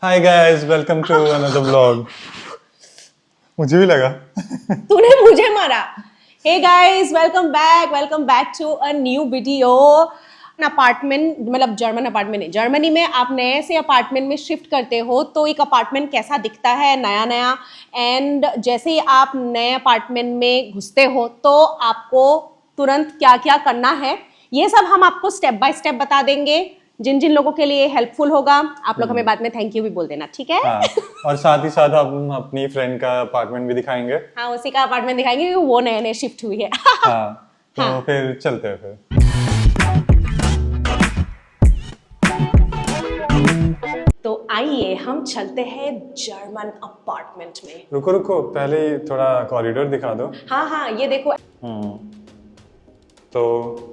Hi guys, welcome to another vlog. मुझे भी लगा तूने मुझे मारा। Hey guys, welcome back to a new video. Apartment मतलब जर्मन अपार्टमेंट नहीं, जर्मनी में आप नए से अपार्टमेंट में शिफ्ट करते हो तो एक अपार्टमेंट कैसा दिखता है नया नया, एंड जैसे ही आप नए अपार्टमेंट में घुसते हो तो आपको तुरंत क्या क्या करना है ये सब हम आपको स्टेप बाय स्टेप बता देंगे। जिन जिन लोगों के लिए हेल्पफुल होगा आप लोग हमें बाद में थैंक यू भी बोल देना, ठीक है? हाँ, और साथ ही साथ हम अपनी फ्रेंड का अपार्टमेंट भी दिखाएंगे। हाँ, उसी का अपार्टमेंट दिखाएंगे क्योंकि वो नए नए शिफ्ट हुई है। हाँ, तो हाँ। फिर चलते हैं फिर। तो आइए हम चलते हैं जर्मन अपार्टमेंट में। रुको रुको, पहले थोड़ा कॉरिडोर दिखा दो। हाँ, ये देखो। तो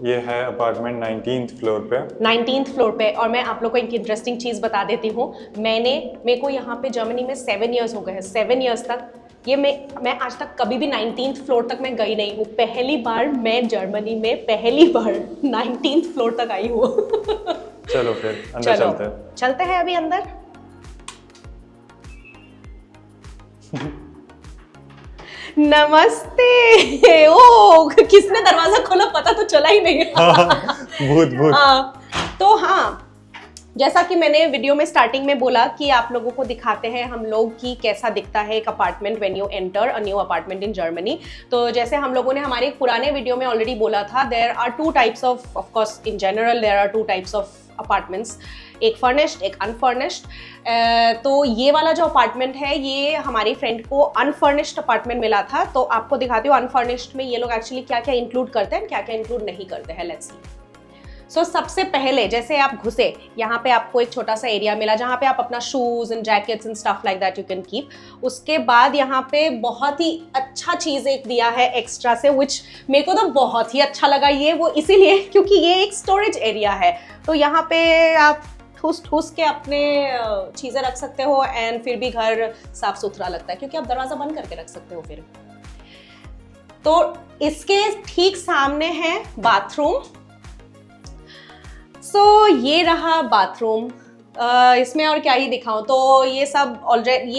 ये है अपार्टमेंट 19th फ्लोर पे। 19th फ्लोर पे। और मैं आप लोग को एक इंटरेस्टिंग चीज़ बता देती हूँ। मेरे को यहाँ पे जर्मनी में 7 इयर्स हो गए हैं। 7 इयर्स तक ये मैं आज तक कभी भी 19th फ्लोर तक मैं गई नहीं हूँ। पहली बार मैं जर्मनी में 19th फ्लोर तक आई हूँ। चलो फिर अंदर चलते हैं अभी अंदर। नमस्ते। ओ, किसने दरवाजा खोला पता तो चला ही नहीं। भूत। तो हाँ, जैसा कि मैंने वीडियो में स्टार्टिंग में बोला कि आप लोगों को दिखाते हैं हम लोग कि कैसा दिखता है एक apartment when you enter a new apartment in Germany. तो जैसे हम लोगों ने हमारे एक पुराने वीडियो में ऑलरेडी बोला था, there are two types of course in general there are two types of apartments, एक फर्निश्ड एक अनफर्निश्ड। तो ये वाला जो अपार्टमेंट है ये हमारी फ्रेंड को अनफर्निश्ड अपार्टमेंट मिला था। तो आपको दिखाती हूँ अनफर्निश्ड में ये लोग एक्चुअली क्या क्या इंक्लूड करते हैं, क्या क्या इंक्लूड नहीं करते हैं। Let's see. सो सबसे पहले जैसे आप घुसे यहाँ पे आपको एक छोटा सा एरिया मिला जहाँ पे आप अपना shoes and jackets and stuff like that you can keep. उसके बाद यहाँ पे बहुत ही अच्छा चीज़ एक दिया है एक्स्ट्रा से, विच मेरे को तो बहुत ही अच्छा लगा ये वो इसीलिए क्योंकि ये एक स्टोरेज एरिया है। तो यहाँ पे आप ठूस के अपने चीज़ें रख सकते हो एंड फिर भी घर साफ सुथरा लगता है क्योंकि आप दरवाज़ा बंद करके रख सकते हो फिर। तो इसके ठीक सामने है बाथरूम। ये रहा बाथरूम। इसमें और क्या ही दिखाऊं, तो ये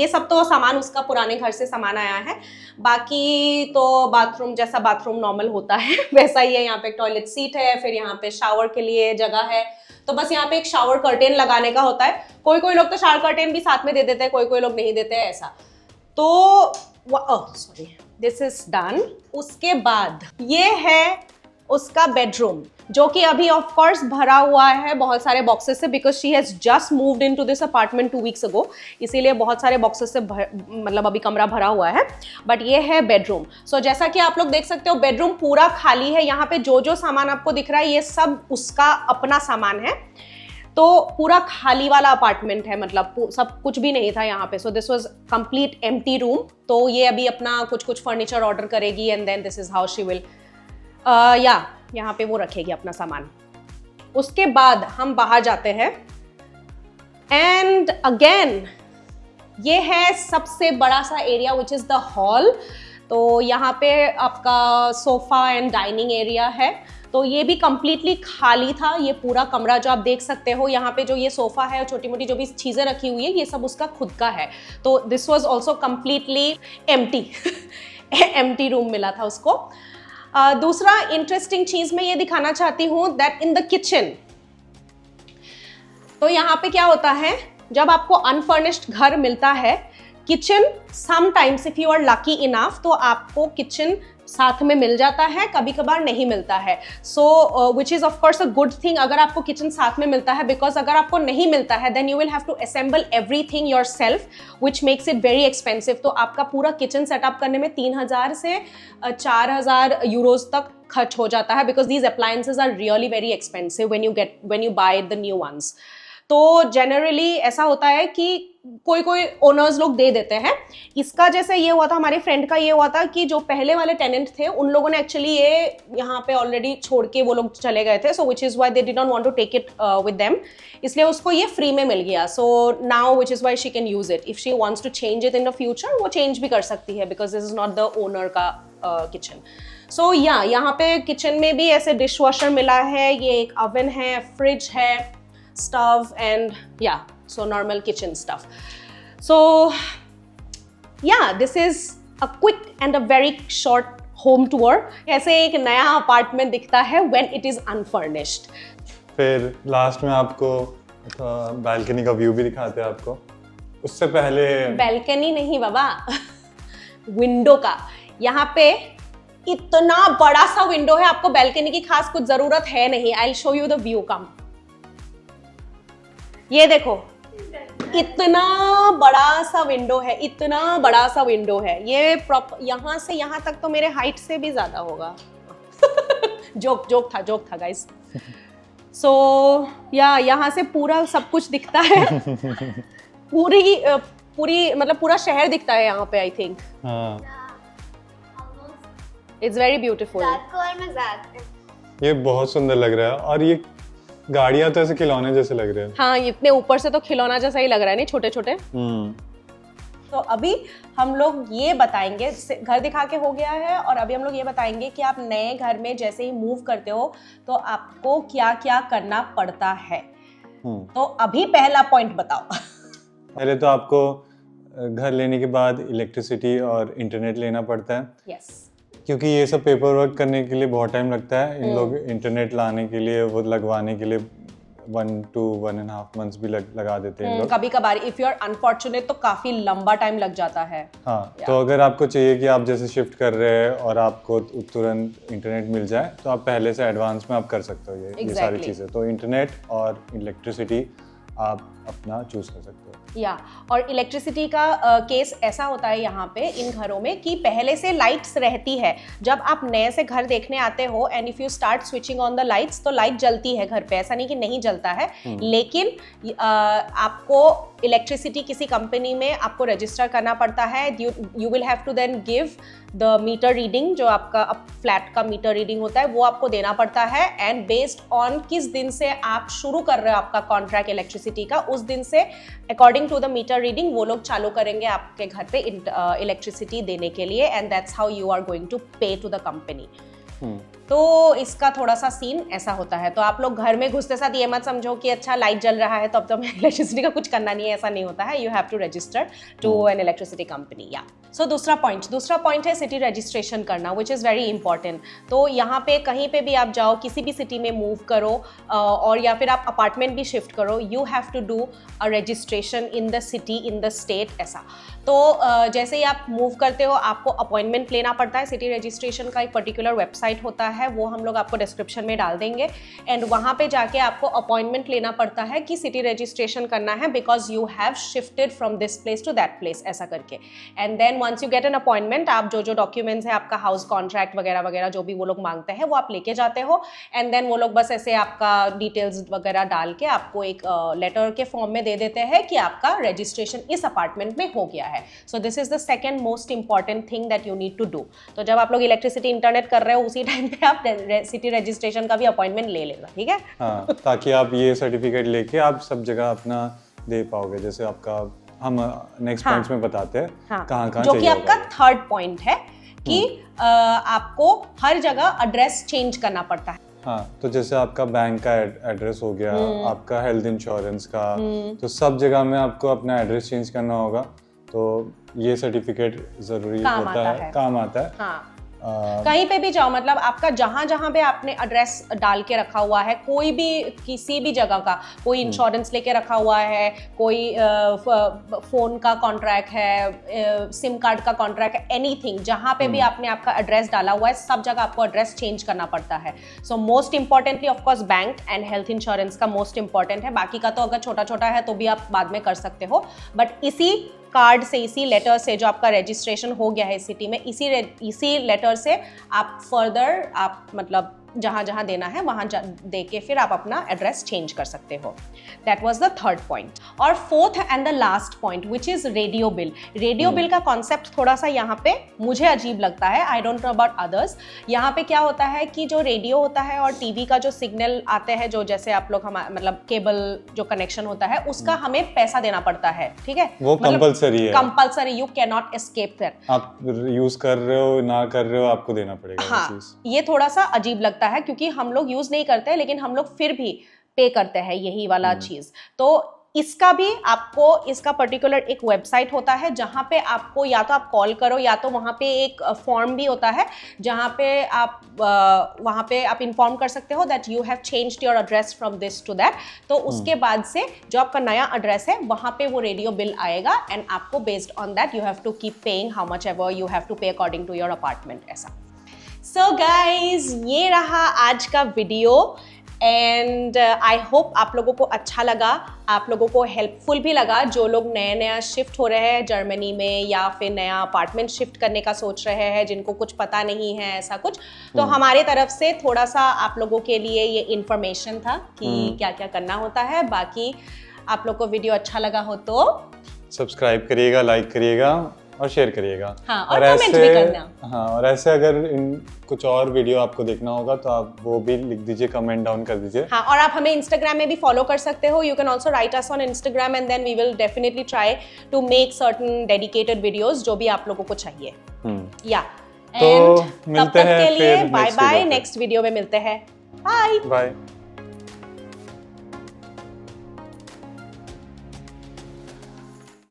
सब तो सामान उसका पुराने घर से सामान आया है। बाकी तो बाथरूम जैसा बाथरूम नॉर्मल होता है वैसा ही है। यहाँ पे टॉयलेट सीट है, फिर यहाँ पे शावर के लिए जगह है। तो बस यहाँ पे एक शावर कर्टेन लगाने का होता है। कोई लोग तो शावर कर्टेन भी साथ में दे देते हैं, कोई लोग नहीं देते हैं ऐसा। तो सॉरी, दिस इज डन। उसके बाद ये है उसका बेडरूम जो कि अभी ऑफ कोर्स भरा हुआ है बहुत सारे बॉक्सेस से, because she has just moved into this apartment 2 weeks ago, इसीलिए बहुत सारे बॉक्सेस से मतलब अभी कमरा भरा हुआ है। बट ये है बेडरूम। सो जैसा कि आप लोग देख सकते हो बेडरूम पूरा खाली है। यहाँ पे जो सामान आपको दिख रहा है ये सब उसका अपना सामान है। तो पूरा खाली वाला अपार्टमेंट है, मतलब सब कुछ भी नहीं था यहाँ पे। So this was complete empty room. तो ये अभी अपना कुछ फर्नीचर ऑर्डर करेगी and then this is how she will यहाँ पे वो रखेगी अपना सामान। उसके बाद हम बाहर जाते हैं एंड अगेन ये है सबसे बड़ा सा area which is the hall. तो यहाँ पे आपका सोफा एंड डाइनिंग एरिया है। तो ये भी कंप्लीटली खाली था। ये पूरा कमरा जो आप देख सकते हो, यहाँ पे जो ये सोफा है और छोटी मोटी जो भी चीज़ें रखी हुई है ये सब उसका खुद का है। तो this was also completely empty empty room मिला था उसको। दूसरा इंटरेस्टिंग चीज मैं ये दिखाना चाहती हूँ दैट इन द किचन। तो यहाँ पे क्या होता है जब आपको अनफर्निश्ड घर मिलता है, kitchen sometimes if you are lucky enough तो आपको किचन साथ में मिल जाता है, कभी कभार नहीं मिलता है। So which is of course a good thing अगर आपको किचन साथ में मिलता है, बिकॉज अगर आपको नहीं मिलता है then you will have to assemble everything yourself which makes it very expensive. तो आपका पूरा किचन सेटअप करने में 3000 से 4000 यूरोज तक खर्च हो जाता है, because these appliances are really very expensive when you buy the new ones. तो जनरली ऐसा होता है कि कोई ओनर्स लोग दे देते हैं। इसका जैसे ये हुआ था, हमारी फ्रेंड का ये हुआ था कि जो पहले वाले टेनेंट थे उन लोगों ने एक्चुअली ये यहाँ पे ऑलरेडी छोड़ के वो लोग चले गए थे। So which is why they did not want to take it with them, इसलिए उसको ये फ्री में मिल गया। So now which is why she can use it. If she wants to change it in the future वो change भी कर सकती है, because this is not the owner का किचन। सो यहाँ पे किचन में भी ऐसे डिश वॉशर मिला है, ये एक ओवन है, फ्रिज है, stove and so normal kitchen stuff. So yeah, this is a quick and a very short home tour. कैसे एक नया अपार्टमेंट दिखता है when it is unfurnished. फिर लास्ट में आपको बालकनी का व्यू भी दिखाते हैं आपको। उससे पहले बालकनी नहीं बाबा, विंडो का। यहाँ पे इतना बड़ा सा विंडो है, आपको बालकनी की खास कुछ जरूरत है नहीं। I will show you the view. Come, ये देखो, इतना बड़ा सा विंडो है, इतना बड़ा सा विंडो है। ये यहाँ से यहाँ तक तो मेरे हाइट से भी ज्यादा होगा। जोक था गाइस। सो या यहाँ से पूरा सब कुछ दिखता है। पूरी मतलब पूरा शहर दिखता है यहाँ पे। I think it's very beautiful. ये बहुत सुंदर लग रहा है, और ये गाड़ियां तो ऐसे खिलौने जैसे लग रहे हैं। हाँ, इतने ऊपर से तो खिलौना जैसा ही लग रहा है, नहीं छोटे छोटे। तो अभी हम लोग ये बताएंगे, घर दिखा के हो गया है, और अभी हम लोग ये बताएंगे कि आप नए घर में जैसे ही मूव करते हो तो आपको क्या क्या करना पड़ता है। तो अभी पहला पॉइंट बताओ। पहले तो आपको घर लेने के बाद इलेक्ट्रिसिटी और इंटरनेट लेना पड़ता है। यस। क्योंकि ये सब पेपर वर्क करने के लिए बहुत टाइम लगता है। इन लोग इंटरनेट लाने के लिए, वो लगवाने के लिए 1 to 1.5 months भी लगा देते हैं लोग। कभी कभार इफ यू आर अनफॉर्चुनेट तो काफी लंबा टाइम लग जाता है। हाँ, तो अगर आपको चाहिए कि आप जैसे शिफ्ट कर रहे हैं और आपको तुरंत इंटरनेट मिल जाए, तो आप पहले से एडवांस में आप कर सकते हो ये सारी चीज़ें। तो इंटरनेट और इलेक्ट्रिसिटी आप अपना चूज कर सकते हो। या और इलेक्ट्रिसिटी का केस ऐसा होता है यहाँ पे इन घरों में कि पहले से लाइट्स रहती है। जब आप नए से घर देखने आते हो and if you start switching on the lights, तो लाइट जलती है घर पे, ऐसा नहीं कि नहीं जलता है। लेकिन आपको इलेक्ट्रिसिटी किसी कंपनी में आपको रजिस्टर करना पड़ता है। You will have to then give the meter reading, जो आपका फ्लैट का मीटर रीडिंग होता है वो आपको देना पड़ता है। एंड बेस्ड ऑन किस दिन से आप शुरू कर रहे हो आपका कॉन्ट्रैक्ट इलेक्ट्रिसिटी का, उस दिन से according to the meter reading वो लोग चालू करेंगे आपके घर पे इलेक्ट्रिसिटी देने के लिए। And that's how you are going to pay to the company. तो इसका थोड़ा सा सीन ऐसा होता है। तो आप लोग घर में घुसते साथ ये मत समझो कि अच्छा लाइट जल रहा है तो अब तो हमें इलेक्ट्रिसिटी का कुछ करना नहीं है, ऐसा नहीं होता है। You have to register to an electricity company. या सो दूसरा पॉइंट है सिटी रजिस्ट्रेशन करना, विच इज़ वेरी इंपॉर्टेंट। तो यहाँ पे कहीं पे भी आप जाओ, किसी भी सिटी में मूव करो और या फिर आप अपार्टमेंट भी शिफ्ट करो, you have to do a registration in the city, in the state, ऐसा। तो जैसे ही आप मूव करते हो आपको अपॉइंटमेंट लेना पड़ता है। सिटी रजिस्ट्रेशन का एक पर्टिकुलर वेबसाइट होता है, वो हम लोग आपको डिस्क्रिप्शन में डाल देंगे। एंड वहाँ पे जाके आपको अपॉइंटमेंट लेना पड़ता है कि सिटी रजिस्ट्रेशन करना है, because you have shifted from this place to that place, ऐसा करके। And then once you get an appointment, आप जो डॉक्यूमेंट्स है, आपका हाउस कॉन्ट्रैक्ट वगैरह वगैरह जो भी वो लोग मांगते हैं वो आप लेके जाते हो। एंड देन वो लोग बस ऐसे आपका डिटेल्स वगैरह डाल के आपको एक लेटर के फॉर्म में दे देते हैं कि आपका रजिस्ट्रेशन इस अपार्टमेंट में हो गया है। So this is the second most important thing that you need to do. तो जब आप लोग इलेक्ट्रिसिटी इंटरनेट कर रहे हो उसी टाइम पे आप सिटी रजिस्ट्रेशन का भी अपॉइंटमेंट ले लेना, ठीक है? हाँ, ताकि आप ये सर्टिफिकेट लेके आप सब जगह अपना दे पाओगे। जैसे आपका हम नेक्स्ट पॉइंट्स में बताते हैं कहाँ जो कि आपका थर्ड पॉइंट है कि आपको हर जगह एड्रेस चेंज करना पड़ता है। हाँ, तो जैसे आपका बैंक का एड्रेस हो गया, आपका हेल्थ इंश्योरेंस का, तो सब जगह में आपको अपना एड्रेस चेंज करना होगा। तो ये सर्टिफिकेट जरूरी होता है, काम आता है। हाँ। कहीं पे भी जाओ, मतलब आपका जहां जहां पे आपने एड्रेस डाल के रखा हुआ है, कोई भी किसी भी जगह का, कोई इंश्योरेंस लेके रखा हुआ है, कोई फोन का कॉन्ट्रैक्ट है, सिम कार्ड का कॉन्ट्रैक्ट है, एनीथिंग, जहां पे भी आपने आपका एड्रेस डाला हुआ है सब जगह आपको एड्रेस चेंज करना पड़ता है। So most importantly of course bank and health insurance का मोस्ट इंपॉर्टेंट है। बाकी का तो अगर छोटा छोटा है तो भी आप बाद में कर सकते हो, बट इसी कार्ड से, इसी लेटर से जो आपका रजिस्ट्रेशन हो गया है इस सिटी में, इसी लेटर से आप फर्दर आप मतलब जहाँ जहाँ देना है वहाँ दे के फिर आप अपना एड्रेस चेंज कर सकते हो। That was the third point. और fourth and the last point which is radio bill. Radio bill का कॉन्सेप्ट थोड़ा सा यहाँ पे मुझे अजीब लगता है, I don't know about others. यहाँ पे क्या होता है कि जो रेडियो होता है और टीवी का जो सिग्नल आते हैं, जो जैसे आप लोग मतलब केबल जो कनेक्शन होता है उसका हमें पैसा देना पड़ता है, ठीक है? वो कंपलसरी है, compulsory, you can not escape that. आप यूज कर रहे हो ना कर रहे हो आपको देना पड़ेगा। हाँ, ये थोड़ा सा अजीब लगता है क्योंकि हम लोग यूज नहीं करते लेकिन हम लोग फिर भी पे करते हैं यही वाला चीज। तो इसका भी आपको इसका पर्टिकुलर एक वेबसाइट होता है जहाँ पे आपको या तो आप कॉल करो या तो वहाँ पे एक फॉर्म भी होता है जहाँ पे आप वहाँ पे आप इन्फॉर्म कर सकते हो that you have changed your address from this to that. तो उसके बाद से जो आपका नया एड्रेस है वहाँ पे वो रेडियो बिल आएगा एंड आपको based on that you have to keep paying how much ever you have to pay according to your apartment ऐसा। सो गाइज ये रहा आज का वीडियो एंड आई होप आप लोगों को अच्छा लगा, आप लोगों को हेल्पफुल भी लगा जो लोग नया शिफ्ट हो रहे हैं जर्मनी में या फिर नया अपार्टमेंट शिफ्ट करने का सोच रहे हैं जिनको कुछ पता नहीं है ऐसा कुछ। तो हमारे तरफ से थोड़ा सा आप लोगों के लिए ये इन्फॉर्मेशन था कि क्या क्या करना होता है। बाकी आप लोग को वीडियो अच्छा लगा हो तो सब्सक्राइब करिएगा, लाइक करिएगा और शेयर करिएगा। हाँ, और कमेंट भी करना। हाँ, और ऐसे अगर कुछ और वीडियो आपको देखना होगा तो आप वो भी लिख दीजिए, कमेंट डाउन कर दीजिए। हाँ, और आप हमें इंस्टाग्राम में भी फॉलो कर सकते हो। You can also write us on Instagram and then we will definitely try to make certain dedicated videos जो भी आप लोगों को चाहिए। या तो एंड मिलते हैं तब तक के लिए फिर बाय बाय, नेक्स्ट वीडियो में मिलते हैं। Bye bye.